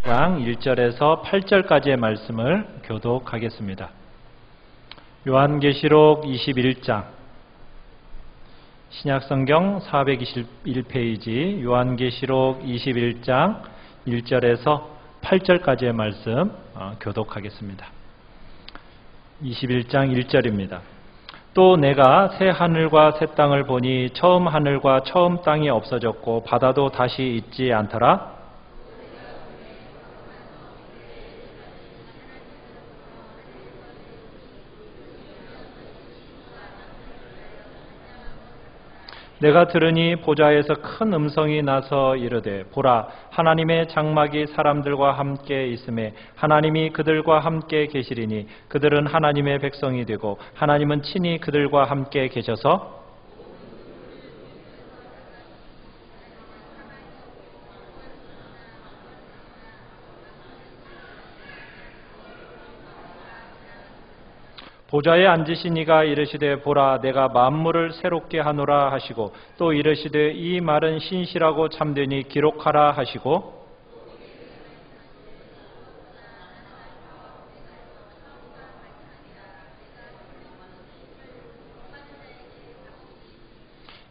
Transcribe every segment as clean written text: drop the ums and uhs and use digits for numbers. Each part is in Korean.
16장 1절에서 8절까지의 말씀을 교독하겠습니다. 요한계시록 21장 신약성경 421페이지 요한계시록 21장 1절에서 8절까지의 말씀 교독하겠습니다. 21장 1절입니다. 또 내가 새 하늘과 새 땅을 보니 처음 하늘과 처음 땅이 없어졌고 바다도 다시 있지 않더라. 내가 들으니 보좌에서 큰 음성이 나서 이르되 보라 하나님의 장막이 사람들과 함께 있음에 하나님이 그들과 함께 계시리니 그들은 하나님의 백성이 되고 하나님은 친히 그들과 함께 계셔서 보좌에 앉으신 이가 이르시되 보라 내가 만물을 새롭게 하노라 하시고 또 이르시되 이 말은 신실하고 참되니 기록하라 하시고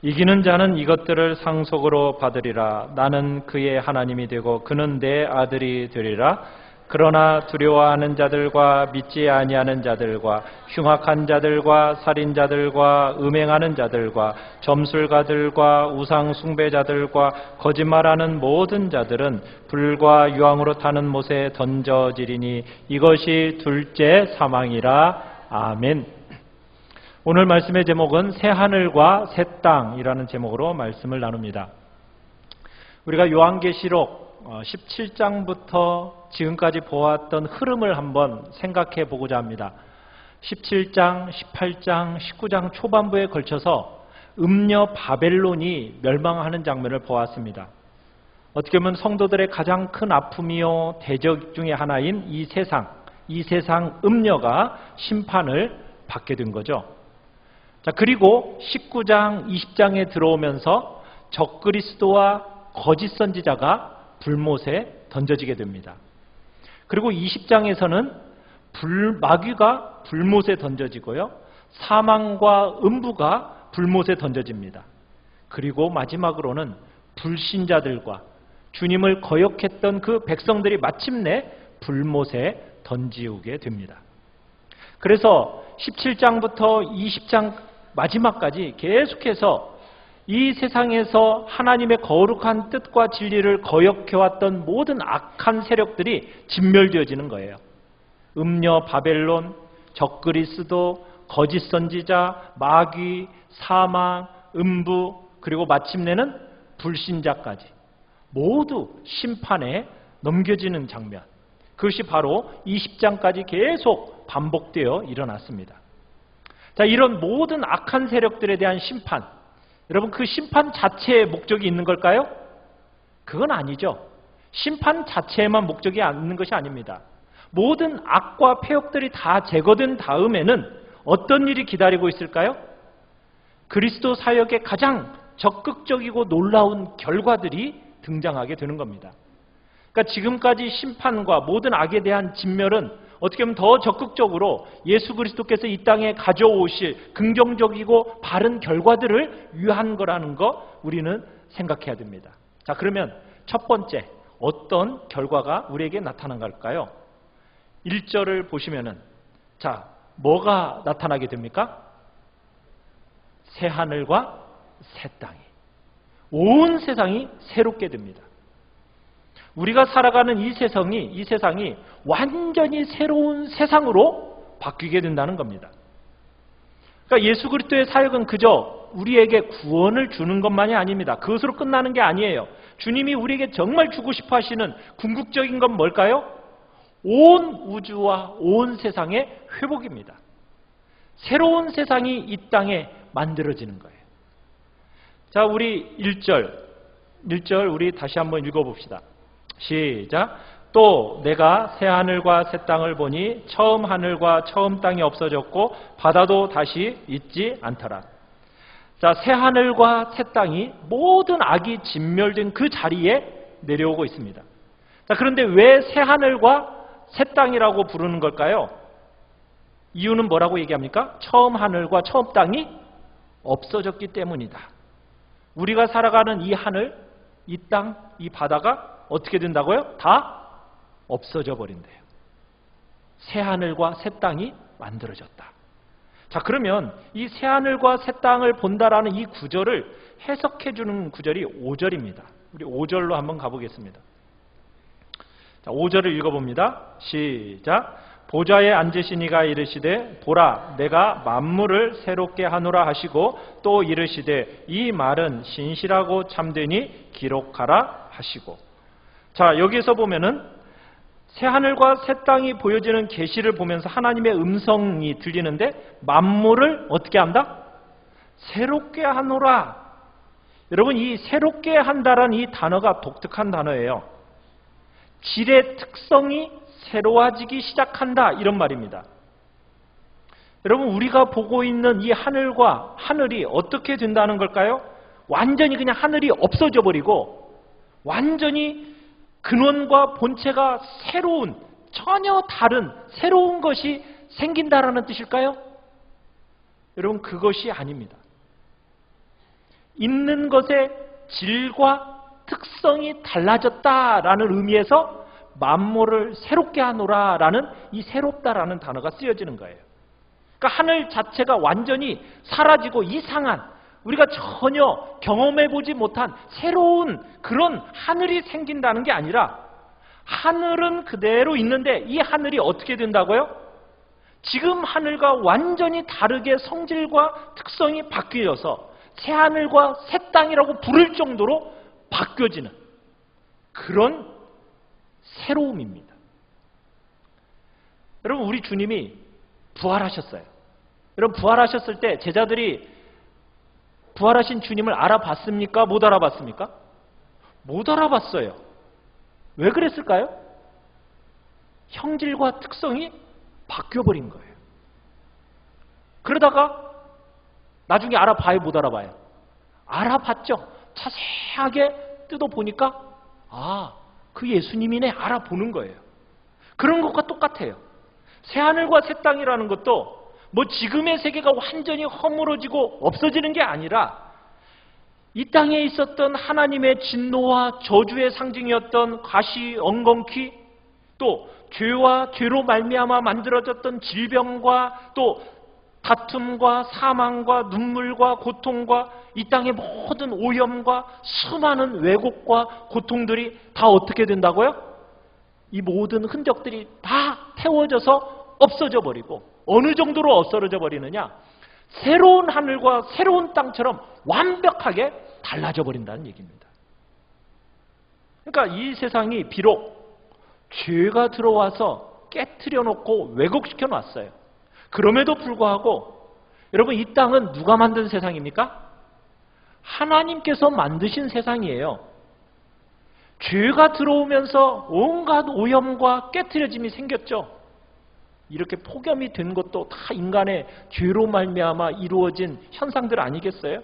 이기는 자는 이것들을 상속으로 받으리라. 나는 그의 하나님이 되고 그는 내 아들이 되리라. 그러나 두려워하는 자들과 믿지 아니하는 자들과 흉악한 자들과 살인자들과 음행하는 자들과 점술가들과 우상 숭배자들과 거짓말하는 모든 자들은 불과 유황으로 타는 못에 던져지리니 이것이 둘째 사망이라. 아멘. 오늘 말씀의 제목은 새 하늘과 새 땅이라는 제목으로 말씀을 나눕니다. 우리가 요한계시록 17장부터 지금까지 보았던 흐름을 한번 생각해 보고자 합니다. 17장, 18장, 19장 초반부에 걸쳐서 음녀 바벨론이 멸망하는 장면을 보았습니다. 어떻게 보면 성도들의 가장 큰 아픔이요 대적 중에 하나인 이 세상 음녀가 심판을 받게 된 거죠. 자, 그리고 19장, 20장에 들어오면서 적그리스도와 거짓 선지자가 불못에 던져지게 됩니다. 그리고 20장에서는 마귀가 불못에 던져지고요. 사망과 음부가 불못에 던져집니다. 그리고 마지막으로는 불신자들과 주님을 거역했던 그 백성들이 마침내 불못에 던지우게 됩니다. 그래서 17장부터 20장 마지막까지 계속해서 이 세상에서 하나님의 거룩한 뜻과 진리를 거역해왔던 모든 악한 세력들이 진멸되어지는 거예요. 음녀 바벨론, 적그리스도, 거짓 선지자, 마귀, 사망, 음부, 그리고 마침내는 불신자까지 모두 심판에 넘겨지는 장면. 그것이 바로 20장까지 계속 반복되어 일어났습니다. 자, 이런 모든 악한 세력들에 대한 심판, 여러분 그 심판 자체에 목적이 있는 걸까요? 그건 아니죠. 심판 자체에만 목적이 있는 것이 아닙니다. 모든 악과 폐역들이 다 제거된 다음에는 어떤 일이 기다리고 있을까요? 그리스도 사역의 가장 적극적이고 놀라운 결과들이 등장하게 되는 겁니다. 그러니까 지금까지 심판과 모든 악에 대한 진멸은 어떻게 보면 더 적극적으로 예수 그리스도께서 이 땅에 가져오실 긍정적이고 바른 결과들을 위한 거라는 거 우리는 생각해야 됩니다. 자, 그러면 첫 번째 어떤 결과가 우리에게 나타난 걸까요? 1절을 보시면은 자, 뭐가 나타나게 됩니까? 새 하늘과 새 땅이, 온 세상이 새롭게 됩니다. 우리가 살아가는 이 세상이 완전히 새로운 세상으로 바뀌게 된다는 겁니다. 그러니까 예수 그리스도의 사역은 그저 우리에게 구원을 주는 것만이 아닙니다. 그것으로 끝나는 게 아니에요. 주님이 우리에게 정말 주고 싶어 하시는 궁극적인 건 뭘까요? 온 우주와 온 세상의 회복입니다. 새로운 세상이 이 땅에 만들어지는 거예요. 자, 우리 1절 우리 다시 한번 읽어봅시다. 시작. 또 내가 새 하늘과 새 땅을 보니 처음 하늘과 처음 땅이 없어졌고 바다도 다시 있지 않더라. 자, 새 하늘과 새 땅이 모든 악이 진멸된 그 자리에 내려오고 있습니다. 자, 그런데 왜 새하늘과 새 땅이라고 부르는 걸까요? 이유는 뭐라고 얘기합니까? 처음 하늘과 처음 땅이 없어졌기 때문이다. 우리가 살아가는 이 하늘, 이 땅, 이 바다가 어떻게 된다고요? 다 없어져 버린대요. 새 하늘과 새 땅이 만들어졌다. 자, 그러면 이 새 하늘과 새 땅을 본다라는 이 구절을 해석해 주는 구절이 5절입니다. 우리 5절로 한번 가보겠습니다. 자, 5절을 읽어봅니다. 시작. 보좌에 앉으신 이가 이르시되 보라 내가 만물을 새롭게 하노라 하시고 또 이르시되 이 말은 신실하고 참되니 기록하라 하시고. 자, 여기서 보면은 새하늘과 새 땅이 보여지는 계시를 보면서 하나님의 음성이 들리는데 만물을 어떻게 한다? 새롭게 하노라. 여러분, 이 새롭게 한다라는 이 단어가 독특한 단어예요. 질의 특성이 새로워지기 시작한다, 이런 말입니다. 여러분, 우리가 보고 있는 이 하늘과 하늘이 어떻게 된다는 걸까요? 완전히 그냥 하늘이 없어져 버리고 완전히 근원과 본체가 새로운, 전혀 다른 새로운 것이 생긴다라는 뜻일까요? 여러분, 그것이 아닙니다. 있는 것의 질과 특성이 달라졌다라는 의미에서 만물을 새롭게 하노라라는 이 새롭다라는 단어가 쓰여지는 거예요. 그러니까 하늘 자체가 완전히 사라지고 이상한, 우리가 전혀 경험해보지 못한 새로운 그런 하늘이 생긴다는 게 아니라 하늘은 그대로 있는데 이 하늘이 어떻게 된다고요? 지금 하늘과 완전히 다르게 성질과 특성이 바뀌어서 새하늘과 새 땅이라고 부를 정도로 바뀌어지는 그런 새로움입니다. 여러분, 우리 주님이 부활하셨어요. 여러분, 부활하셨을 때 제자들이 부활하신 주님을 알아봤습니까? 못 알아봤습니까? 못 알아봤어요. 왜 그랬을까요? 형질과 특성이 바뀌어버린 거예요. 그러다가 나중에 알아봐요, 못 알아봐요? 알아봤죠. 자세하게 뜯어보니까 그 예수님이네, 알아보는 거예요. 그런 것과 똑같아요. 새하늘과 새 땅이라는 것도 뭐 지금의 세계가 완전히 허물어지고 없어지는 게 아니라 이 땅에 있었던 하나님의 진노와 저주의 상징이었던 가시, 엉겅퀴, 또 죄와 죄로 말미암아 만들어졌던 질병과 또 다툼과 사망과 눈물과 고통과 이 땅의 모든 오염과 수많은 왜곡과 고통들이 다 어떻게 된다고요? 이 모든 흔적들이 다 태워져서 없어져 버리고, 어느 정도로 없어져 버리느냐? 새로운 하늘과 새로운 땅처럼 완벽하게 달라져 버린다는 얘기입니다. 그러니까 이 세상이 비록 죄가 들어와서 깨트려 놓고 왜곡시켜 놨어요. 그럼에도 불구하고 여러분, 이 땅은 누가 만든 세상입니까? 하나님께서 만드신 세상이에요. 죄가 들어오면서 온갖 오염과 깨트려짐이 생겼죠. 이렇게 폭염이 된 것도 다 인간의 죄로 말미암아 이루어진 현상들 아니겠어요?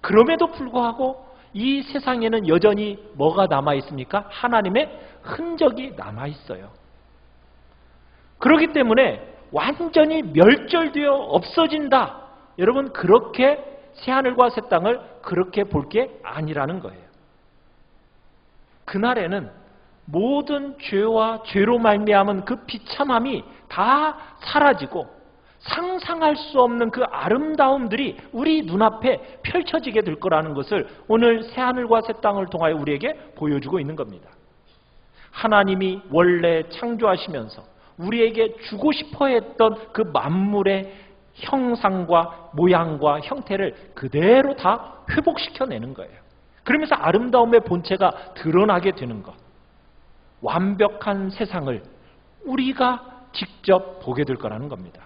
그럼에도 불구하고 이 세상에는 여전히 뭐가 남아있습니까? 하나님의 흔적이 남아있어요. 그렇기 때문에 완전히 멸절되어 없어진다. 여러분, 그렇게 새하늘과 새 땅을 그렇게 볼 게 아니라는 거예요. 그날에는 모든 죄와 죄로 말미암은 그 비참함이 다 사라지고 상상할 수 없는 그 아름다움들이 우리 눈앞에 펼쳐지게 될 거라는 것을 오늘 새하늘과 새 땅을 통하여 우리에게 보여주고 있는 겁니다. 하나님이 원래 창조하시면서 우리에게 주고 싶어 했던 그 만물의 형상과 모양과 형태를 그대로 다 회복시켜내는 거예요. 그러면서 아름다움의 본체가 드러나게 되는 것. 완벽한 세상을 우리가 직접 보게 될 거라는 겁니다.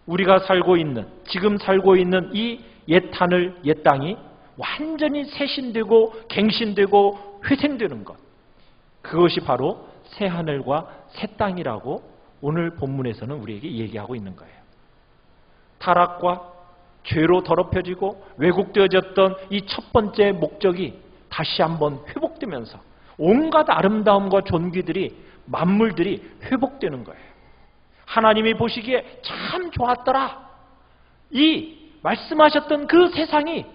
우리가 살고 있는, 지금 살고 있는 이 옛 하늘, 옛 땅이 완전히 새신되고 갱신되고 회생되는 것. 그것이 바로 새 하늘과 새 땅이라고 오늘 본문에서는 우리에게 얘기하고 있는 거예요. 타락과 죄로 더럽혀지고 왜곡되어졌던 이 첫 번째 목적이 다시 한번 회복되면서 온갖 아름다움과 존귀들이, 만물들이 회복되는 거예요. 하나님이 보시기에 참 좋았더라. 이 말씀하셨던 그 세상이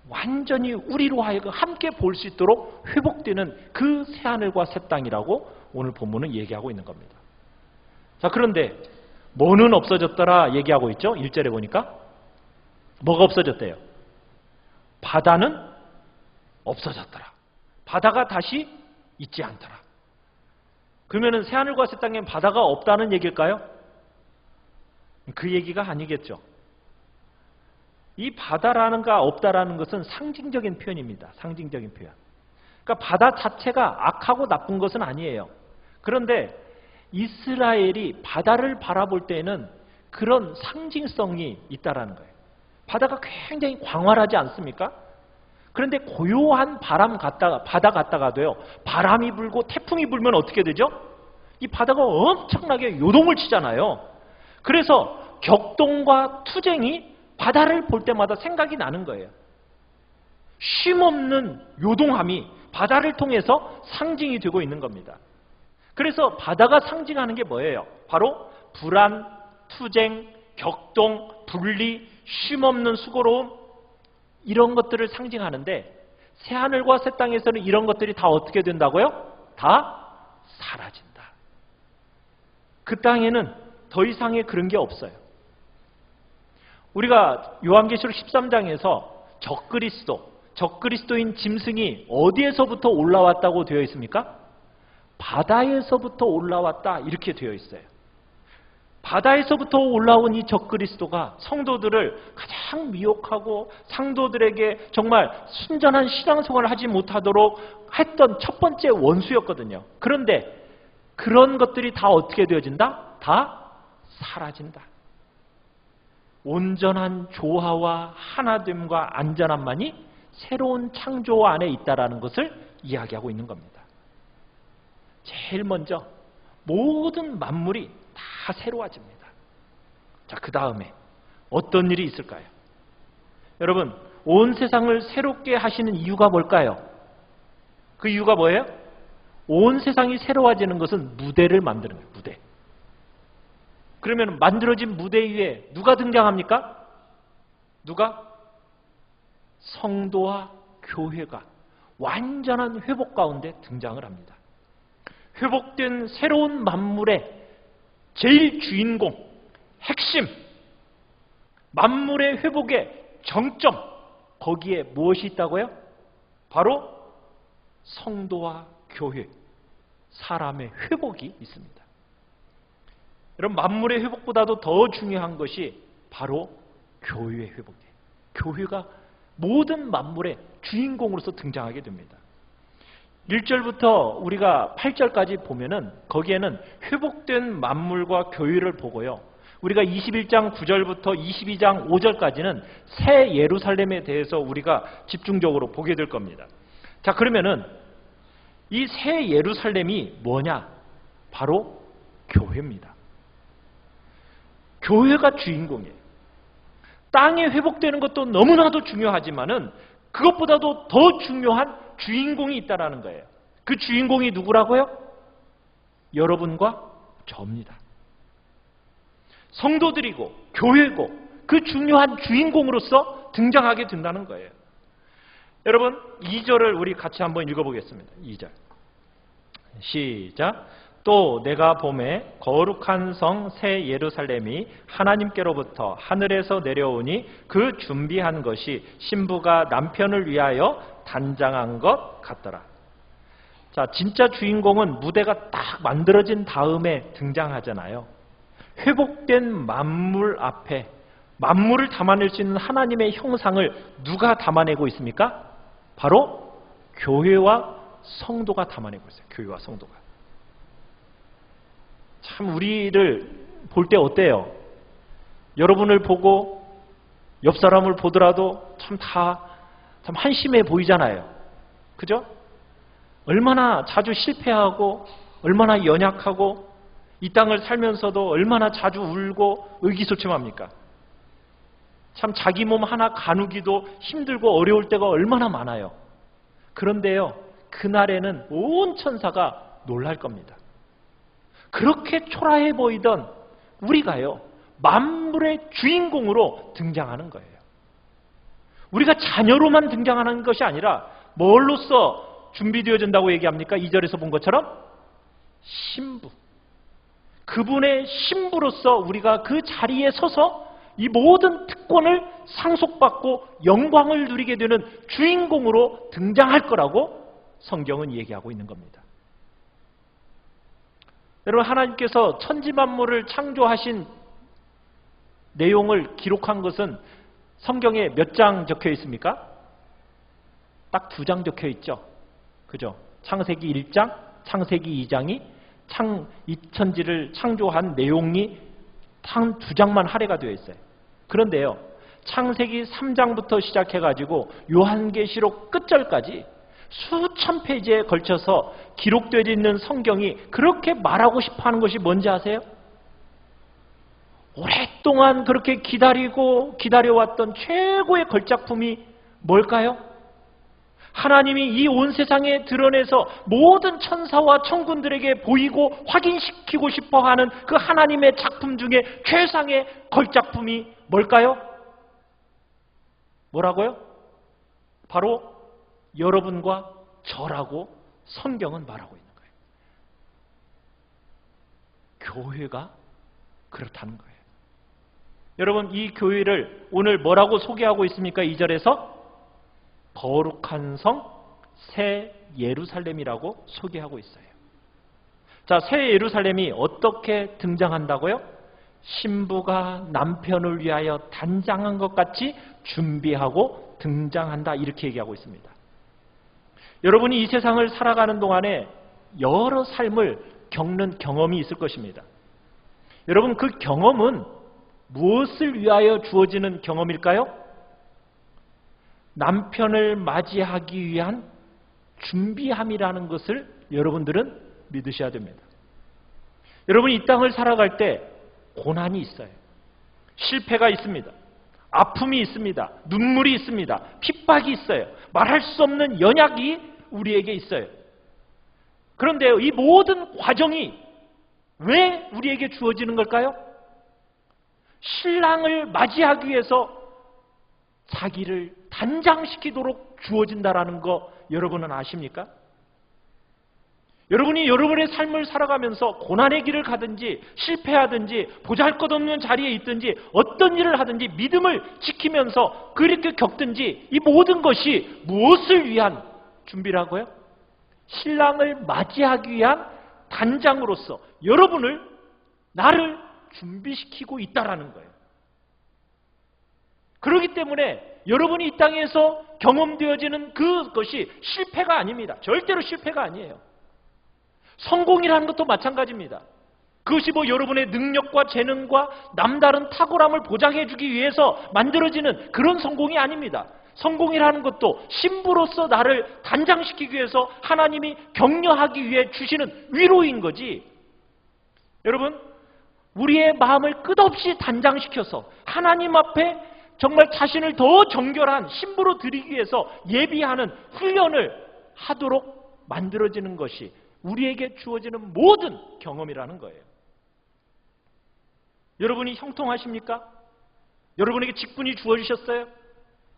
완전히 우리로 하여금 함께 볼 수 있도록 회복되는 그 새하늘과 새 땅이라고 오늘 본문은 얘기하고 있는 겁니다. 자, 그런데 뭐는 없어졌더라 얘기하고 있죠? 1절에 보니까 뭐가 없어졌대요? 바다는 없어졌더라. 바다가 다시 있지 않더라. 그러면은 새하늘과 새 땅엔 바다가 없다는 얘기일까요? 그 얘기가 아니겠죠. 이 바다라는가 없다라는 것은 상징적인 표현입니다. 상징적인 표현. 그러니까 바다 자체가 악하고 나쁜 것은 아니에요. 그런데 이스라엘이 바다를 바라볼 때에는 그런 상징성이 있다라는 거예요. 바다가 굉장히 광활하지 않습니까? 그런데 고요한 바다 갔다가도요, 바람이 불고 태풍이 불면 어떻게 되죠? 이 바다가 엄청나게 요동을 치잖아요. 그래서 격동과 투쟁이 바다를 볼 때마다 생각이 나는 거예요. 쉼없는 요동함이 바다를 통해서 상징이 되고 있는 겁니다. 그래서 바다가 상징하는 게 뭐예요? 바로 불안, 투쟁, 격동, 분리, 쉼없는 수고로움, 이런 것들을 상징하는데 새하늘과 새 땅에서는 이런 것들이 다 어떻게 된다고요? 다 사라진다. 그 땅에는 더 이상의 그런 게 없어요. 우리가 요한계시록 13장에서 적그리스도인 짐승이 어디에서부터 올라왔다고 되어 있습니까? 바다에서부터 올라왔다 이렇게 되어 있어요. 바다에서부터 올라온 이 적그리스도가 성도들을 가장 미혹하고 상도들에게 정말 순전한 신앙생활을 하지 못하도록 했던 첫 번째 원수였거든요. 그런데 그런 것들이 다 어떻게 되어진다? 다 사라진다. 온전한 조화와 하나됨과 안전함만이 새로운 창조 안에 있다라는 것을 이야기하고 있는 겁니다. 제일 먼저 모든 만물이 다 새로워집니다. 자, 그 다음에 어떤 일이 있을까요? 여러분, 온 세상을 새롭게 하시는 이유가 뭘까요? 그 이유가 뭐예요? 온 세상이 새로워지는 것은 무대를 만드는 거예요. 무대. 그러면 만들어진 무대 위에 누가 등장합니까? 누가? 성도와 교회가 완전한 회복 가운데 등장을 합니다. 회복된 새로운 만물의 제일 주인공, 핵심, 만물의 회복의 정점, 거기에 무엇이 있다고요? 바로 성도와 교회, 사람의 회복이 있습니다. 여러분, 만물의 회복보다도 더 중요한 것이 바로 교회의 회복이에요. 교회가 모든 만물의 주인공으로서 등장하게 됩니다. 1절부터 우리가 8절까지 보면은 거기에는 회복된 만물과 교회를 보고요. 우리가 21장 9절부터 22장 5절까지는 새 예루살렘에 대해서 우리가 집중적으로 보게 될 겁니다. 자, 그러면은 이 새 예루살렘이 뭐냐? 바로 교회입니다. 교회가 주인공이에요. 땅에 회복되는 것도 너무나도 중요하지만은 그것보다도 더 중요한 주인공이 있다라는 거예요. 그 주인공이 누구라고요? 여러분과 저입니다. 성도들이고 교회고 그 중요한 주인공으로서 등장하게 된다는 거예요. 여러분, 2절을 우리 같이 한번 읽어보겠습니다. 2절 시작. 또 내가 보매 거룩한 성 새 예루살렘이 하나님께로부터 하늘에서 내려오니 그 준비한 것이 신부가 남편을 위하여 단장한 것 같더라. 자, 진짜 주인공은 무대가 딱 만들어진 다음에 등장하잖아요. 회복된 만물 앞에 만물을 담아낼 수 있는 하나님의 형상을 누가 담아내고 있습니까? 바로 교회와 성도가 담아내고 있어요. 교회와 성도가. 참 우리를 볼 때 어때요? 여러분을 보고 옆 사람을 보더라도 참 한심해 보이잖아요. 그죠? 얼마나 자주 실패하고 얼마나 연약하고 이 땅을 살면서도 얼마나 자주 울고 의기소침합니까? 참 자기 몸 하나 가누기도 힘들고 어려울 때가 얼마나 많아요. 그런데요, 그날에는 온 천사가 놀랄 겁니다. 그렇게 초라해 보이던 우리가요, 만물의 주인공으로 등장하는 거예요. 우리가 자녀로만 등장하는 것이 아니라 뭘로써 준비되어진다고 얘기합니까? 2절에서 본 것처럼 신부. 그분의 신부로서 우리가 그 자리에 서서 이 모든 특권을 상속받고 영광을 누리게 되는 주인공으로 등장할 거라고 성경은 얘기하고 있는 겁니다. 여러분, 하나님께서 천지만물을 창조하신 내용을 기록한 것은 성경에 몇 장 적혀 있습니까? 딱 2장 적혀 있죠. 그죠? 창세기 1장, 창세기 2장이 이 천지를 창조한 내용이 한 2장만 할애가 되어 있어요. 그런데요, 창세기 3장부터 시작해가지고 요한계시록 끝절까지 수천 페이지에 걸쳐서 기록되어 있는 성경이 그렇게 말하고 싶어하는 것이 뭔지 아세요? 오랫동안 그렇게 기다려왔던 최고의 걸작품이 뭘까요? 하나님이 이 온 세상에 드러내서 모든 천사와 천군들에게 보이고 확인시키고 싶어하는 그 하나님의 작품 중에 최상의 걸작품이 뭘까요? 뭐라고요? 바로 여러분과 저라고 성경은 말하고 있는 거예요. 교회가 그렇다는 거예요. 여러분, 이 교회를 오늘 뭐라고 소개하고 있습니까? 2절에서 거룩한 성 새 예루살렘이라고 소개하고 있어요. 자, 새 예루살렘이 어떻게 등장한다고요? 신부가 남편을 위하여 단장한 것 같이 준비하고 등장한다, 이렇게 얘기하고 있습니다. 여러분이 이 세상을 살아가는 동안에 여러 삶을 겪는 경험이 있을 것입니다. 여러분, 그 경험은 무엇을 위하여 주어지는 경험일까요? 남편을 맞이하기 위한 준비함이라는 것을 여러분들은 믿으셔야 됩니다. 여러분, 이 땅을 살아갈 때 고난이 있어요. 실패가 있습니다. 아픔이 있습니다. 눈물이 있습니다. 핍박이 있어요. 말할 수 없는 연약이 우리에게 있어요. 그런데 이 모든 과정이 왜 우리에게 주어지는 걸까요? 신랑을 맞이하기 위해서 자기를 단장시키도록 주어진다라는 거 여러분은 아십니까? 여러분이 여러분의 삶을 살아가면서 고난의 길을 가든지 실패하든지 보잘것없는 자리에 있든지 어떤 일을 하든지 믿음을 지키면서 그렇게 겪든지 이 모든 것이 무엇을 위한 준비라고요? 신랑을 맞이하기 위한 단장으로서 여러분을, 나를 준비시키고 있다라는 거예요. 그렇기 때문에 여러분이 이 땅에서 경험되어지는 그것이 실패가 아닙니다. 절대로 실패가 아니에요. 성공이라는 것도 마찬가지입니다. 그것이 여러분의 능력과 재능과 남다른 탁월함을 보장해주기 위해서 만들어지는 그런 성공이 아닙니다. 성공이라는 것도 신부로서 나를 단장시키기 위해서 하나님이 격려하기 위해 주시는 위로인 거지. 여러분, 우리의 마음을 끝없이 단장시켜서 하나님 앞에 정말 자신을 더 정결한 신부로 드리기 위해서 예비하는 훈련을 하도록 만들어지는 것이 우리에게 주어지는 모든 경험이라는 거예요. 여러분이 형통하십니까? 여러분에게 직분이 주어지셨어요?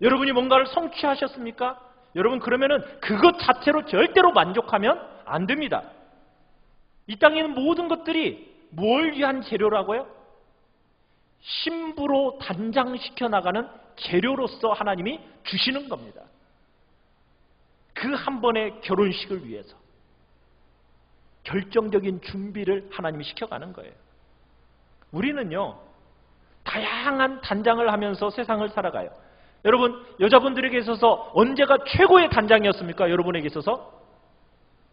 여러분이 뭔가를 성취하셨습니까? 여러분, 그러면은 그것 자체로 절대로 만족하면 안 됩니다. 이 땅에 있는 모든 것들이 뭘 위한 재료라고요? 신부로 단장시켜 나가는 재료로서 하나님이 주시는 겁니다. 그 한 번의 결혼식을 위해서 결정적인 준비를 하나님이 시켜가는 거예요. 우리는요, 다양한 단장을 하면서 세상을 살아가요. 여러분, 여자분들에게 있어서 언제가 최고의 단장이었습니까? 여러분에게 있어서?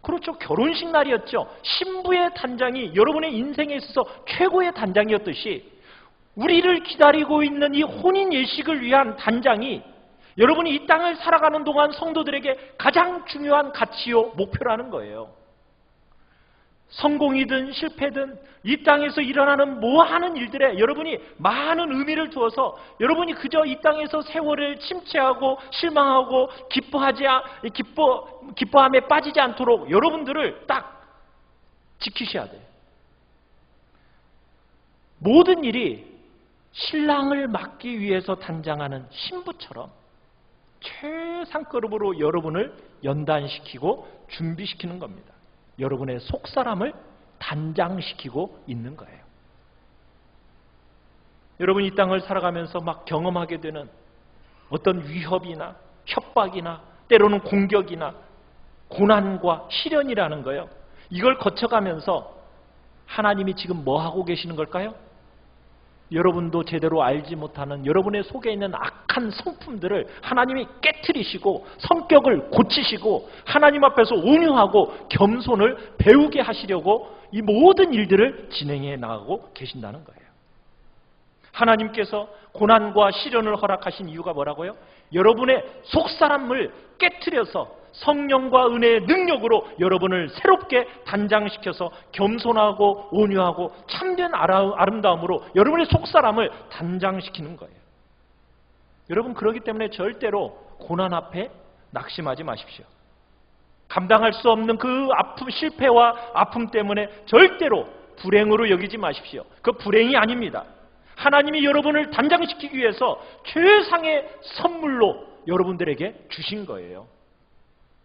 그렇죠. 결혼식 날이었죠. 신부의 단장이 여러분의 인생에 있어서 최고의 단장이었듯이 우리를 기다리고 있는 이 혼인 예식을 위한 단장이 여러분이 이 땅을 살아가는 동안 성도들에게 가장 중요한 가치요 목표라는 거예요. 성공이든 실패든 이 땅에서 일어나는 뭐하는 일들에 여러분이 많은 의미를 두어서 여러분이 그저 이 땅에서 세월을 침체하고 실망하고 기뻐함에 빠지지 않도록 여러분들을 딱 지키셔야 돼요. 모든 일이 신랑을 맞기 위해서 단장하는 신부처럼 최상급으로 여러분을 연단시키고 준비시키는 겁니다. 여러분의 속사람을 단장시키고 있는 거예요. 여러분이 이 땅을 살아가면서 막 경험하게 되는 어떤 위협이나 협박이나 때로는 공격이나 고난과 시련이라는 거예요. 이걸 거쳐가면서 하나님이 지금 뭐 하고 계시는 걸까요? 여러분도 제대로 알지 못하는 여러분의 속에 있는 악한 성품들을 하나님이 깨트리시고 성격을 고치시고 하나님 앞에서 온유하고 겸손을 배우게 하시려고 이 모든 일들을 진행해 나가고 계신다는 거예요. 하나님께서 고난과 시련을 허락하신 이유가 뭐라고요? 여러분의 속사람을 깨트려서 성령과 은혜의 능력으로 여러분을 새롭게 단장시켜서 겸손하고 온유하고 참된 아름다움으로 여러분의 속사람을 단장시키는 거예요. 여러분 그렇기 때문에 절대로 고난 앞에 낙심하지 마십시오. 감당할 수 없는 그 아픔, 실패와 아픔 때문에 절대로 불행으로 여기지 마십시오. 그 불행이 아닙니다. 하나님이 여러분을 단장시키기 위해서 최상의 선물로 여러분들에게 주신 거예요.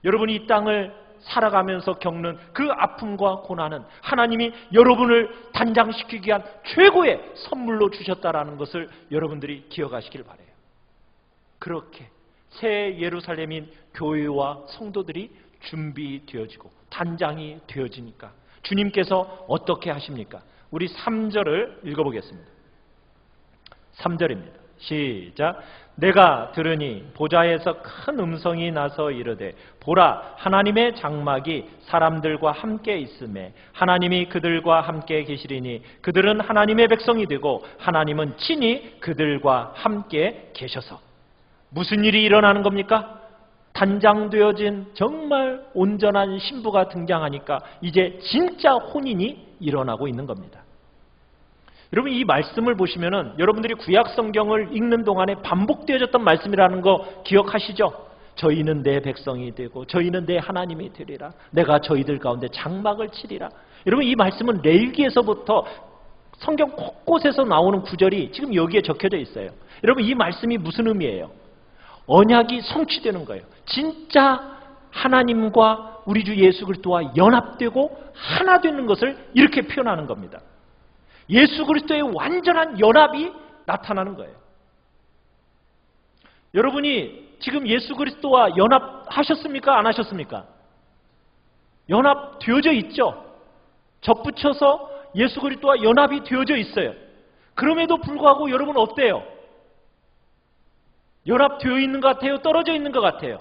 여러분이 이 땅을 살아가면서 겪는 그 아픔과 고난은 하나님이 여러분을 단장시키기 위한 최고의 선물로 주셨다라는 것을 여러분들이 기억하시길 바라요. 그렇게 새 예루살렘인 교회와 성도들이 준비되어지고 단장이 되어지니까 주님께서 어떻게 하십니까? 우리 3절을 읽어보겠습니다. 3절입니다. 시작. 내가 들으니 보좌에서 큰 음성이 나서 이르되 보라 하나님의 장막이 사람들과 함께 있음에 하나님이 그들과 함께 계시리니 그들은 하나님의 백성이 되고 하나님은 친히 그들과 함께 계셔서. 무슨 일이 일어나는 겁니까? 단장되어진 정말 온전한 신부가 등장하니까 이제 진짜 혼인이 일어나고 있는 겁니다. 여러분 이 말씀을 보시면은 여러분들이 구약 성경을 읽는 동안에 반복되어졌던 말씀이라는 거 기억하시죠? 저희는 내 백성이 되고 저희는 내 하나님이 되리라. 내가 저희들 가운데 장막을 치리라. 여러분 이 말씀은 레위기에서부터 성경 곳곳에서 나오는 구절이 지금 여기에 적혀져 있어요. 여러분 이 말씀이 무슨 의미예요? 언약이 성취되는 거예요. 진짜 하나님과 우리 주 예수 그리스도와 연합되고 하나 되는 것을 이렇게 표현하는 겁니다. 예수 그리스도의 완전한 연합이 나타나는 거예요. 여러분이 지금 예수 그리스도와 연합하셨습니까? 안 하셨습니까? 연합되어져 있죠. 접붙여서 예수 그리스도와 연합이 되어져 있어요. 그럼에도 불구하고 여러분 어때요? 연합되어 있는 것 같아요? 떨어져 있는 것 같아요?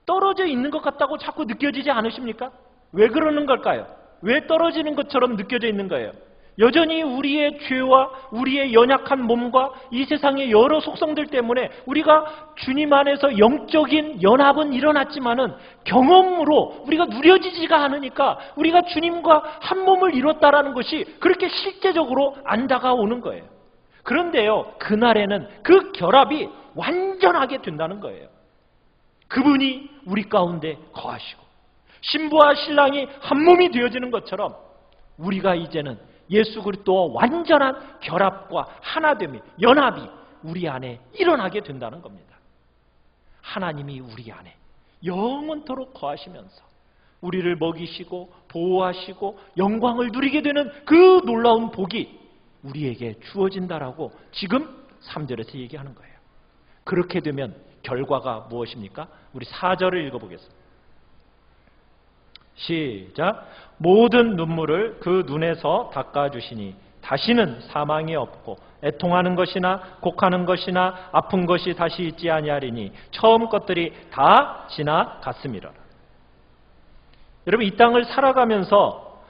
떨어져 있는 것 같다고 자꾸 느껴지지 않으십니까? 왜 그러는 걸까요? 왜 떨어지는 것처럼 느껴져 있는 거예요? 여전히 우리의 죄와 우리의 연약한 몸과 이 세상의 여러 속성들 때문에 우리가 주님 안에서 영적인 연합은 일어났지만은 경험으로 우리가 누려지지가 않으니까 우리가 주님과 한 몸을 이뤘다라는 것이 그렇게 실제적으로 안 다가오는 거예요. 그런데요, 그날에는 그 결합이 완전하게 된다는 거예요. 그분이 우리 가운데 거하시고 신부와 신랑이 한 몸이 되어지는 것처럼 우리가 이제는 예수 그리스도와 완전한 결합과 하나됨이, 연합이 우리 안에 일어나게 된다는 겁니다. 하나님이 우리 안에 영원토록 거하시면서 우리를 먹이시고 보호하시고 영광을 누리게 되는 그 놀라운 복이 우리에게 주어진다라고 지금 3절에서 얘기하는 거예요. 그렇게 되면 결과가 무엇입니까? 우리 4절을 읽어보겠습니다. 시작. 모든 눈물을 그 눈에서 닦아주시니 다시는 사망이 없고 애통하는 것이나 곡하는 것이나 아픈 것이 다시 있지 아니하리니 처음 것들이 다 지나갔음이라. 여러분 이 땅을 살아가면서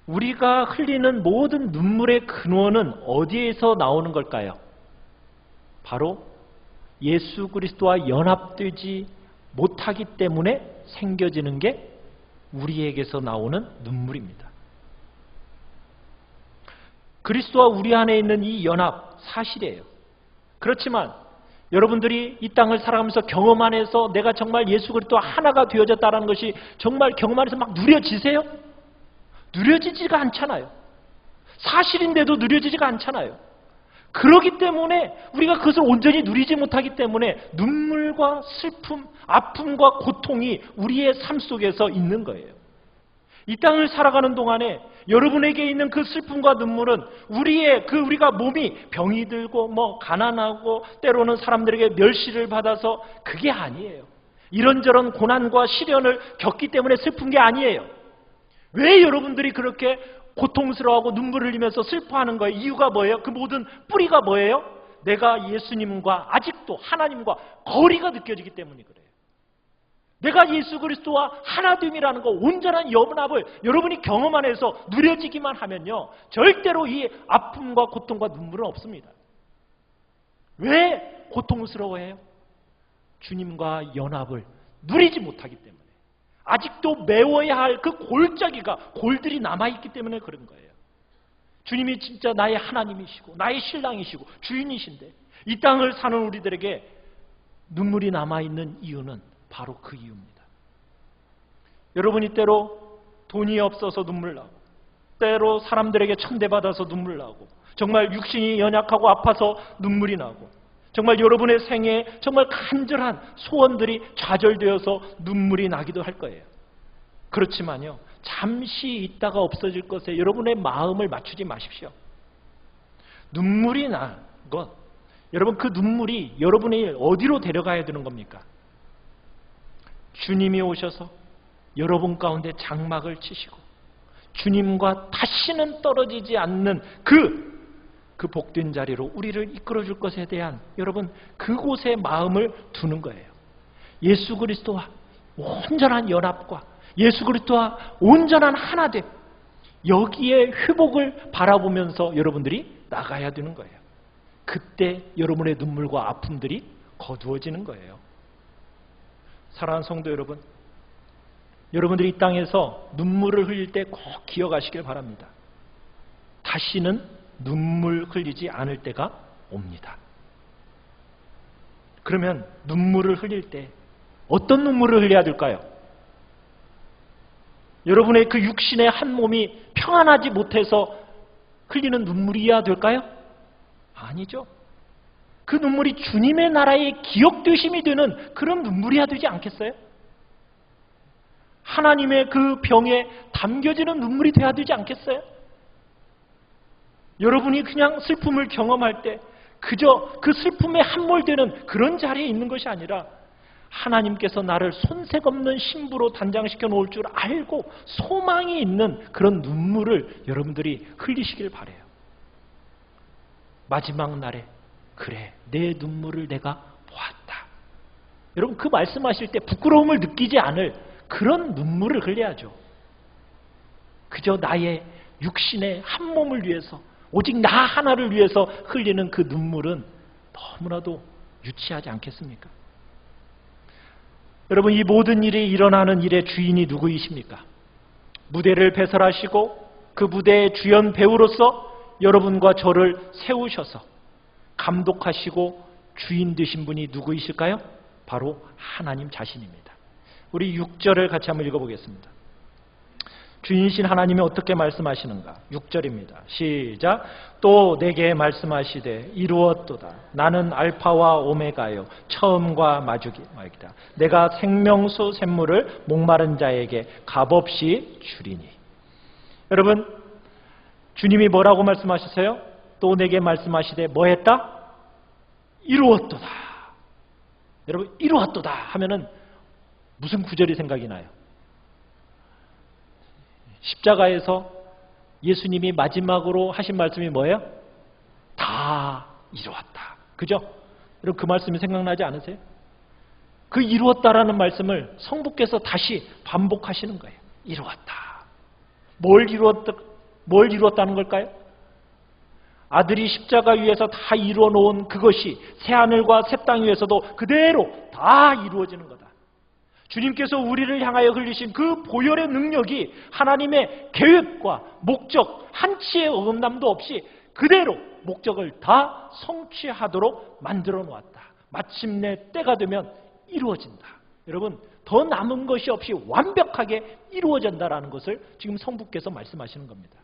우리가 흘리는 모든 눈물의 근원은 어디에서 나오는 걸까요? 바로 예수 그리스도와 연합되지 못하기 때문에 생겨지는 게 우리에게서 나오는 눈물입니다. 그리스도와 우리 안에 있는 이 연합 사실이에요. 그렇지만 여러분들이 이 땅을 살아가면서 경험 안에서 내가 정말 예수 그리스도와 하나가 되어졌다는 것이 정말 경험 안에서 막 누려지세요? 누려지지가 않잖아요. 사실인데도 누려지지가 않잖아요. 그렇기 때문에 우리가 그것을 온전히 누리지 못하기 때문에 눈물과 슬픔, 아픔과 고통이 우리의 삶 속에서 있는 거예요. 이 땅을 살아가는 동안에 여러분에게 있는 그 슬픔과 눈물은 우리가 몸이 병이 들고 가난하고 때로는 사람들에게 멸시를 받아서 그게 아니에요. 이런저런 고난과 시련을 겪기 때문에 슬픈 게 아니에요. 왜 여러분들이 그렇게 고통스러워하고 눈물을 흘리면서 슬퍼하는 거예요? 이유가 뭐예요? 그 모든 뿌리가 뭐예요? 내가 예수님과 아직도 하나님과 거리가 느껴지기 때문이 그래요. 내가 예수 그리스도와 하나됨이라는 거, 온전한 연합을 여러분이 경험 안에서 누려지기만 하면요, 절대로 이 아픔과 고통과 눈물은 없습니다. 왜 고통스러워해요? 주님과 연합을 누리지 못하기 때문에, 아직도 메워야 할 그 골들이 남아있기 때문에 그런 거예요. 주님이 진짜 나의 하나님이시고 나의 신랑이시고 주인이신데 이 땅을 사는 우리들에게 눈물이 남아있는 이유는 바로 그 이유입니다. 여러분이 때로 돈이 없어서 눈물 나고, 때로 사람들에게 천대받아서 눈물 나고, 정말 육신이 연약하고 아파서 눈물이 나고, 정말 여러분의 생애에 정말 간절한 소원들이 좌절되어서 눈물이 나기도 할 거예요. 그렇지만요, 잠시 있다가 없어질 것에 여러분의 마음을 맞추지 마십시오. 눈물이 난 것, 여러분 그 눈물이 여러분이 어디로 데려가야 되는 겁니까? 주님이 오셔서 여러분 가운데 장막을 치시고 주님과 다시는 떨어지지 않는 그 복된 자리로 우리를 이끌어줄 것에 대한 여러분 그곳에 마음을 두는 거예요. 예수 그리스도와 온전한 연합과 예수 그리스도와 온전한 하나됨, 여기에 회복을 바라보면서 여러분들이 나가야 되는 거예요. 그때 여러분의 눈물과 아픔들이 거두어지는 거예요. 사랑하는 성도 여러분, 여러분들이 이 땅에서 눈물을 흘릴 때 꼭 기억하시길 바랍니다. 다시는 눈물 흘리지 않을 때가 옵니다. 그러면 눈물을 흘릴 때 어떤 눈물을 흘려야 될까요? 여러분의 그 육신의 한 몸이 평안하지 못해서 흘리는 눈물이어야 될까요? 아니죠. 그 눈물이 주님의 나라의 기억되심이 되는 그런 눈물이어야 되지 않겠어요? 하나님의 그 병에 담겨지는 눈물이 돼야 되지 않겠어요? 여러분이 그냥 슬픔을 경험할 때 그저 그 슬픔에 함몰되는 그런 자리에 있는 것이 아니라 하나님께서 나를 손색 없는 신부로 단장시켜 놓을 줄 알고 소망이 있는 그런 눈물을 여러분들이 흘리시길 바라요. 마지막 날에 그래, 내 눈물을 내가 보았다. 여러분 그 말씀하실 때 부끄러움을 느끼지 않을 그런 눈물을 흘려야죠. 그저 나의 육신의 한 몸을 위해서, 오직 나 하나를 위해서 흘리는 그 눈물은 너무나도 유치하지 않겠습니까? 여러분 이 모든 일이 일어나는 일의 주인이 누구이십니까? 무대를 배설하시고 그 무대의 주연 배우로서 여러분과 저를 세우셔서 감독하시고 주인 되신 분이 누구이실까요? 바로 하나님 자신입니다. 우리 6절을 같이 한번 읽어보겠습니다. 주인이신 하나님이 어떻게 말씀하시는가? 6절입니다. 시작. 또 내게 말씀하시되 이루었도다. 나는 알파와 오메가요 처음과 마지막이다. 내가 생명수 샘물을 목마른 자에게 값없이 주리니. 여러분 주님이 뭐라고 말씀하셨어요? 또 내게 말씀하시되 뭐 했다? 이루었도다. 여러분 이루었도다 하면은 무슨 구절이 생각이 나요? 십자가에서 예수님이 마지막으로 하신 말씀이 뭐예요? 다 이루었다. 그죠? 여러분 그 말씀이 생각나지 않으세요? 그 이루었다라는 말씀을 성부께서 다시 반복하시는 거예요. 이루었다. 뭘 이루었다는 걸까요? 아들이 십자가 위에서 다 이루어 놓은 그것이 새하늘과 새 땅 위에서도 그대로 다 이루어지는 거다. 주님께서 우리를 향하여 흘리신 그 보혈의 능력이 하나님의 계획과 목적 한치의 어긋남도 없이 그대로 목적을 다 성취하도록 만들어 놓았다. 마침내 때가 되면 이루어진다. 여러분, 더 남은 것이 없이 완벽하게 이루어진다라는 것을 지금 성부께서 말씀하시는 겁니다.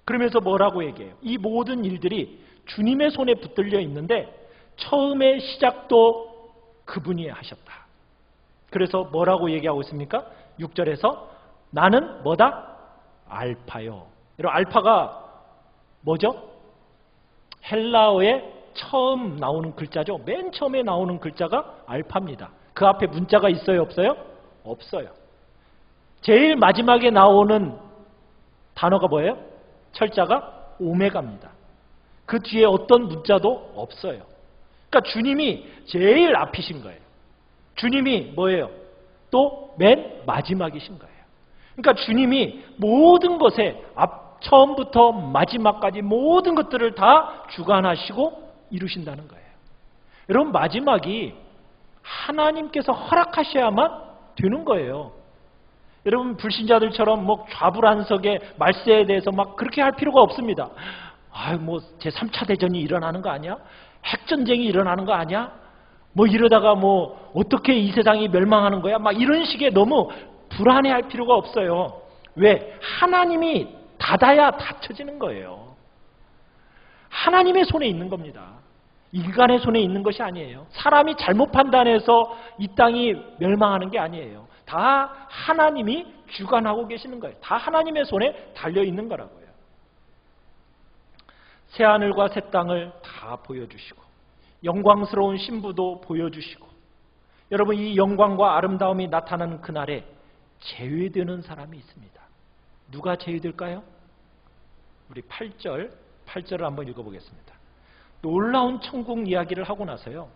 그러면서 뭐라고 얘기해요? 이 모든 일들이 주님의 손에 붙들려 있는데 처음의 시작도 그분이 하셨다. 그래서 뭐라고 얘기하고 있습니까? 6절에서 나는 뭐다? 알파요. 여러분, 알파가 뭐죠? 헬라어에 처음 나오는 글자죠. 맨 처음에 나오는 글자가 알파입니다. 그 앞에 문자가 있어요? 없어요? 없어요. 제일 마지막에 나오는 단어가 뭐예요? 철자가 오메가입니다. 그 뒤에 어떤 문자도 없어요. 그러니까 주님이 제일 앞이신 거예요. 주님이 뭐예요? 또 맨 마지막이신 거예요. 그러니까 주님이 모든 것에 처음부터 마지막까지 모든 것들을 다 주관하시고 이루신다는 거예요. 여러분, 마지막이 하나님께서 허락하셔야만 되는 거예요. 여러분, 불신자들처럼 뭐 좌불안석의 말세에 대해서 막 그렇게 할 필요가 없습니다. 뭐 제3차 대전이 일어나는 거 아니야? 핵전쟁이 일어나는 거 아니야? 뭐 이러다가 뭐 어떻게 이 세상이 멸망하는 거야? 막 이런 식의 너무 불안해할 필요가 없어요. 왜? 하나님이 닫아야 닫혀지는 거예요. 하나님의 손에 있는 겁니다. 인간의 손에 있는 것이 아니에요. 사람이 잘못 판단해서 이 땅이 멸망하는 게 아니에요. 다 하나님이 주관하고 계시는 거예요. 다 하나님의 손에 달려있는 거라고요. 새하늘과 새 땅을 다 보여주시고 영광스러운 신부도 보여주시고, 여러분, 이 영광과 아름다움이 나타나는 그날에 제외되는 사람이 있습니다. 누가 제외될까요? 우리 8절을 한번 읽어보겠습니다. 놀라운 천국 이야기를 하고 나서요,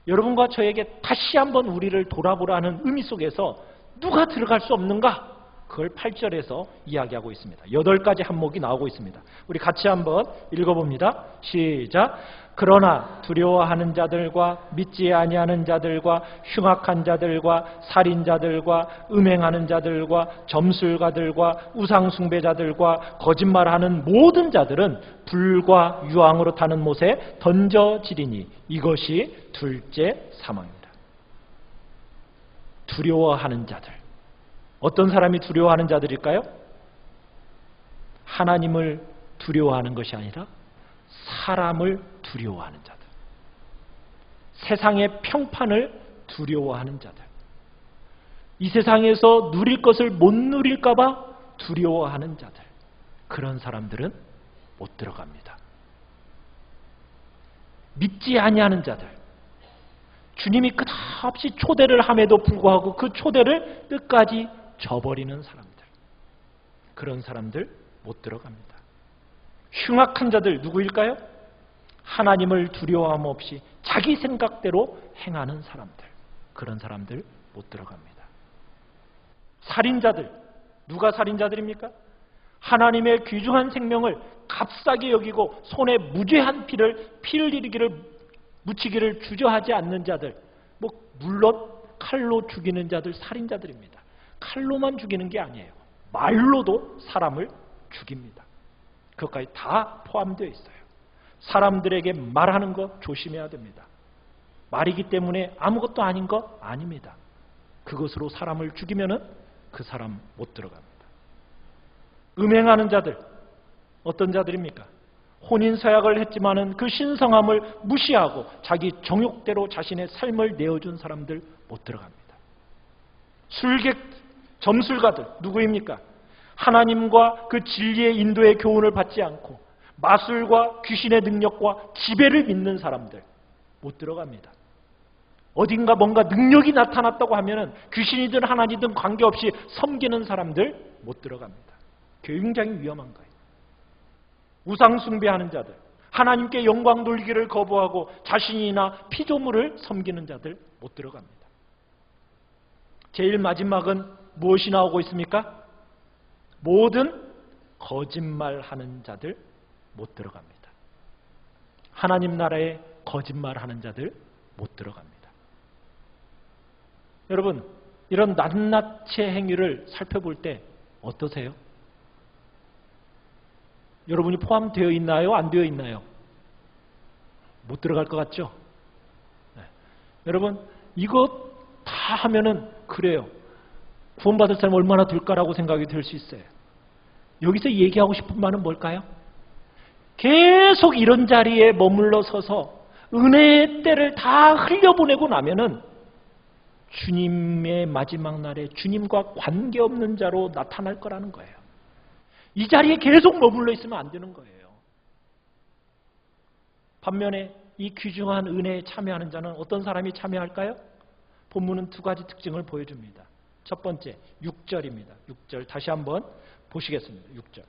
여러분과 저에게 다시 한번 우리를 돌아보라는 의미 속에서 누가 들어갈 수 없는가? 그걸 8절에서 이야기하고 있습니다. 8가지 항목이 나오고 있습니다. 우리 같이 한번 읽어봅니다. 시작. 그러나 두려워하는 자들과 믿지 아니하는 자들과 흉악한 자들과 살인자들과 음행하는 자들과 점술가들과 우상숭배자들과 거짓말하는 모든 자들은 불과 유황으로 타는 못에 던져지리니 이것이 둘째 사망입니다. 두려워하는 자들. 어떤 사람이 두려워하는 자들일까요? 하나님을 두려워하는 것이 아니라 사람을 두려워하는 자들. 세상의 평판을 두려워하는 자들. 이 세상에서 누릴 것을 못 누릴까 봐 두려워하는 자들. 그런 사람들은 못 들어갑니다. 믿지 아니하는 자들. 주님이 끝없이 초대를 함에도 불구하고 그 초대를 끝까지 저버리는 사람들. 그런 사람들 못 들어갑니다. 흉악한 자들 누구일까요? 하나님을 두려워함 없이 자기 생각대로 행하는 사람들. 그런 사람들 못 들어갑니다. 살인자들. 누가 살인자들입니까? 하나님의 귀중한 생명을 값싸게 여기고 손에 무죄한 피를 흘리기를 묻히기를 주저하지 않는 자들. 물론 칼로 죽이는 자들 살인자들입니다. 칼로만 죽이는 게 아니에요. 말로도 사람을 죽입니다. 그것까지 다 포함되어 있어요. 사람들에게 말하는 것 조심해야 됩니다. 말이기 때문에 아무것도 아닌 것 아닙니다. 그것으로 사람을 죽이면은 그 사람 못 들어갑니다. 음행하는 자들, 어떤 자들입니까? 혼인서약을 했지만은 그 신성함을 무시하고 자기 정욕대로 자신의 삶을 내어준 사람들 못 들어갑니다. 술객, 점술가들 누구입니까? 하나님과 그 진리의 인도의 교훈을 받지 않고 마술과 귀신의 능력과 지배를 믿는 사람들 못 들어갑니다. 어딘가 뭔가 능력이 나타났다고 하면은 귀신이든 하나님이든 관계없이 섬기는 사람들 못 들어갑니다. 굉장히 위험한 거예요. 우상 숭배하는 자들, 하나님께 영광 돌리기를 거부하고 자신이나 피조물을 섬기는 자들 못 들어갑니다. 제일 마지막은 무엇이 나오고 있습니까? 모든 거짓말하는 자들 못 들어갑니다. 하나님 나라에 거짓말하는 자들 못 들어갑니다. 여러분, 이런 낱낱의 행위를 살펴볼 때 어떠세요? 여러분이 포함되어 있나요? 안 되어 있나요? 못 들어갈 것 같죠? 네. 여러분, 이거 다 하면은 그래요. 구원받을 사람 얼마나 될까라고 생각이 들 수 있어요. 여기서 얘기하고 싶은 말은 뭘까요? 계속 이런 자리에 머물러 서서 은혜의 때를 다 흘려보내고 나면은 주님의 마지막 날에 주님과 관계없는 자로 나타날 거라는 거예요. 이 자리에 계속 머물러 있으면 안 되는 거예요. 반면에 이 귀중한 은혜에 참여하는 자는 어떤 사람이 참여할까요? 본문은 두 가지 특징을 보여줍니다. 첫 번째, 6절입니다. 6절 다시 한번 보시겠습니다. 6절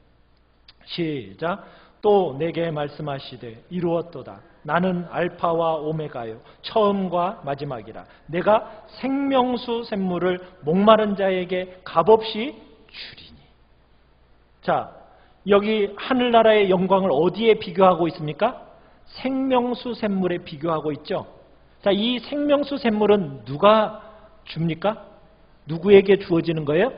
시작. 또 내게 말씀하시되 이루었도다. 나는 알파와 오메가요 처음과 마지막이라. 내가 생명수 샘물을 목마른 자에게 값없이 주리니. 자, 여기 하늘나라의 영광을 어디에 비교하고 있습니까? 생명수 샘물에 비교하고 있죠. 자, 이 생명수 샘물은 누가 줍니까? 누구에게 주어지는 거예요?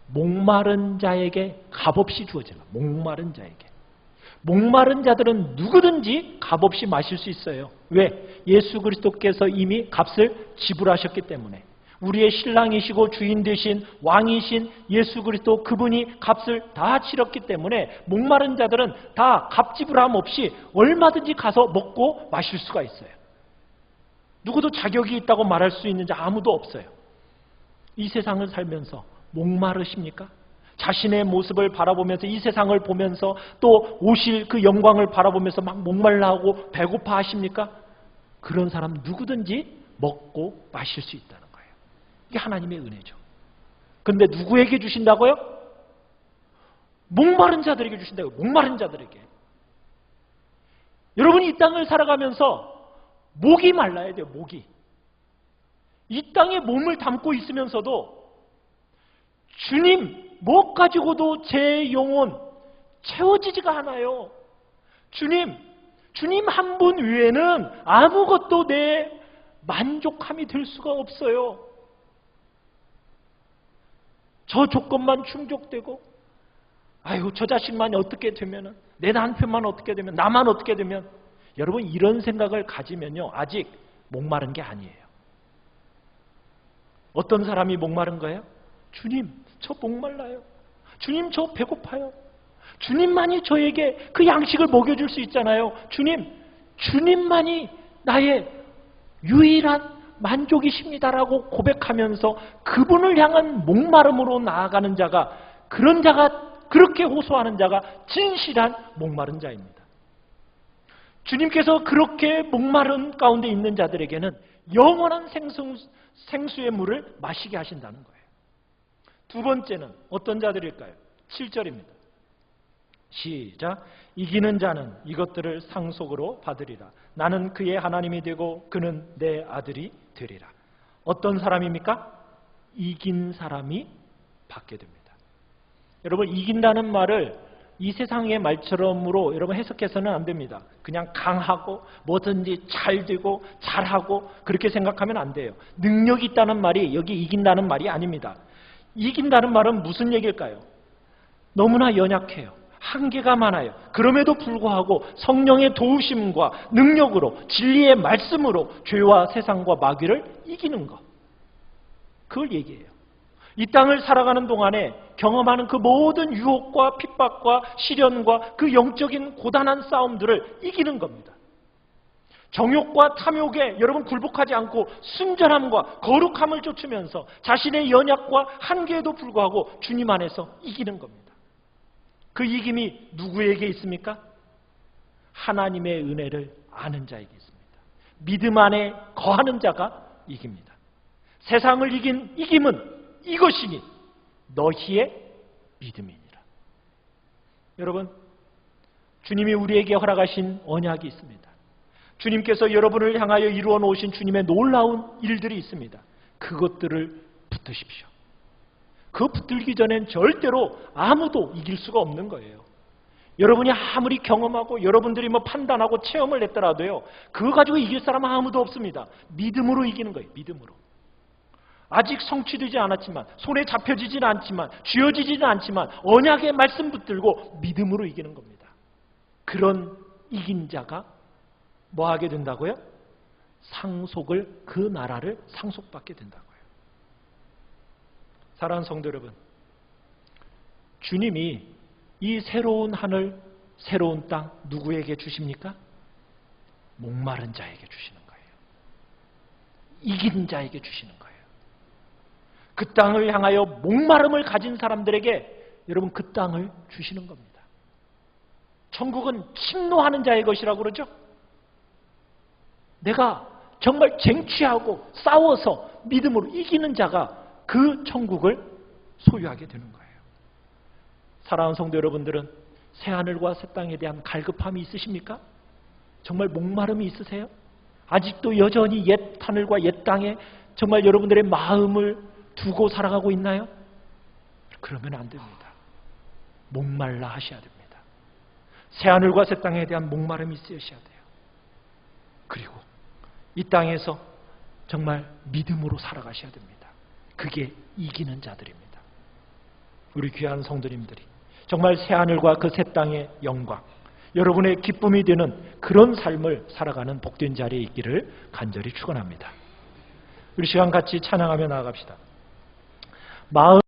목마른 자에게 값없이 주어지는 거예요. 목마른 자에게. 목마른 자들은 누구든지 값없이 마실 수 있어요. 왜? 예수 그리스도께서 이미 값을 지불하셨기 때문에. 우리의 신랑이시고 주인 되신 왕이신 예수 그리스도 그분이 값을 다 치렀기 때문에 목마른 자들은 다 값 지불함 없이 얼마든지 가서 먹고 마실 수가 있어요. 누구도 자격이 있다고 말할 수 있는 자 아무도 없어요. 이 세상을 살면서 목마르십니까? 자신의 모습을 바라보면서 이 세상을 보면서 또 오실 그 영광을 바라보면서 막 목말라하고 배고파 하십니까? 그런 사람 누구든지 먹고 마실 수 있다는 거예요. 이게 하나님의 은혜죠. 그런데 누구에게 주신다고요? 목마른 자들에게 주신다고요. 목마른 자들에게. 여러분이 이 땅을 살아가면서 목이 말라야 돼요. 목이. 이 땅에 몸을 담고 있으면서도 주님 못 가지고도 제 영혼 채워지지가 않아요. 주님 한 분 외에는 아무것도 내 만족함이 될 수가 없어요. 저 조건만 충족되고, 아이고 저 자식만 어떻게 되면은, 내 남편만 어떻게 되면, 나만 어떻게 되면, 여러분 이런 생각을 가지면요 아직 목마른 게 아니에요. 어떤 사람이 목마른 거예요? 주님 저 목말라요. 주님 저 배고파요. 주님만이 저에게 그 양식을 먹여줄 수 있잖아요. 주님만이 나의 유일한 만족이십니다라고 고백하면서 그분을 향한 목마름으로 나아가는 자가, 그런 자가, 그렇게 호소하는 자가 진실한 목마른 자입니다. 주님께서 그렇게 목마른 가운데 있는 자들에게는 영원한 생수의 물을 마시게 하신다는 거예요. 두 번째는 어떤 자들일까요? 7절입니다. 시작. 이기는 자는 이것들을 상속으로 받으리라. 나는 그의 하나님이 되고 그는 내 아들이 되리라. 어떤 사람입니까? 이긴 사람이 받게 됩니다. 여러분 이긴다는 말을 이 세상의 말처럼으로 여러분 해석해서는 안 됩니다. 그냥 강하고 뭐든지 잘 되고 잘하고 그렇게 생각하면 안 돼요. 능력이 있다는 말이 여기 이긴다는 말이 아닙니다. 이긴다는 말은 무슨 얘기일까요? 너무나 연약해요. 한계가 많아요. 그럼에도 불구하고 성령의 도우심과 능력으로 진리의 말씀으로 죄와 세상과 마귀를 이기는 것. 그걸 얘기해요. 이 땅을 살아가는 동안에 경험하는 그 모든 유혹과 핍박과 시련과 그 영적인 고단한 싸움들을 이기는 겁니다. 정욕과 탐욕에 여러분 굴복하지 않고 순전함과 거룩함을 쫓으면서 자신의 연약과 한계에도 불구하고 주님 안에서 이기는 겁니다. 그 이김이 누구에게 있습니까? 하나님의 은혜를 아는 자에게 있습니다. 믿음 안에 거하는 자가 이깁니다. 세상을 이긴 이김은 이것이니 너희의 믿음이니라. 여러분, 주님이 우리에게 허락하신 언약이 있습니다. 주님께서 여러분을 향하여 이루어 놓으신 주님의 놀라운 일들이 있습니다. 그것들을 붙드십시오. 그 붙들기 전엔 절대로 아무도 이길 수가 없는 거예요. 여러분이 아무리 경험하고 여러분들이 뭐 판단하고 체험을 했더라도요, 그거 가지고 이길 사람은 아무도 없습니다. 믿음으로 이기는 거예요. 믿음으로. 아직 성취되지 않았지만, 손에 잡혀지지는 않지만, 쥐어지지는 않지만 언약의 말씀 붙들고 믿음으로 이기는 겁니다. 그런 이긴 자가 뭐 하게 된다고요? 상속을, 그 나라를 상속받게 된다고요. 사랑하는 성도 여러분, 주님이 이 새로운 하늘, 새로운 땅 누구에게 주십니까? 목마른 자에게 주시는 거예요. 이긴 자에게 주시는 거예요. 그 땅을 향하여 목마름을 가진 사람들에게 여러분 그 땅을 주시는 겁니다. 천국은 침노하는 자의 것이라고 그러죠. 내가 정말 쟁취하고 싸워서 믿음으로 이기는 자가 그 천국을 소유하게 되는 거예요. 사랑하는 성도 여러분들은 새하늘과 새 땅에 대한 갈급함이 있으십니까? 정말 목마름이 있으세요? 아직도 여전히 옛 하늘과 옛 땅에 정말 여러분들의 마음을 두고 살아가고 있나요? 그러면 안 됩니다. 목말라 하셔야 됩니다. 새하늘과 새 땅에 대한 목마름이 있으셔야 돼요. 그리고 이 땅에서 정말 믿음으로 살아가셔야 됩니다. 그게 이기는 자들입니다. 우리 귀한 성도님들이 정말 새하늘과 그 새 땅의 영광, 여러분의 기쁨이 되는 그런 삶을 살아가는 복된 자리에 있기를 간절히 축원합니다. 우리 시간 같이 찬양하며 나아갑시다. 마음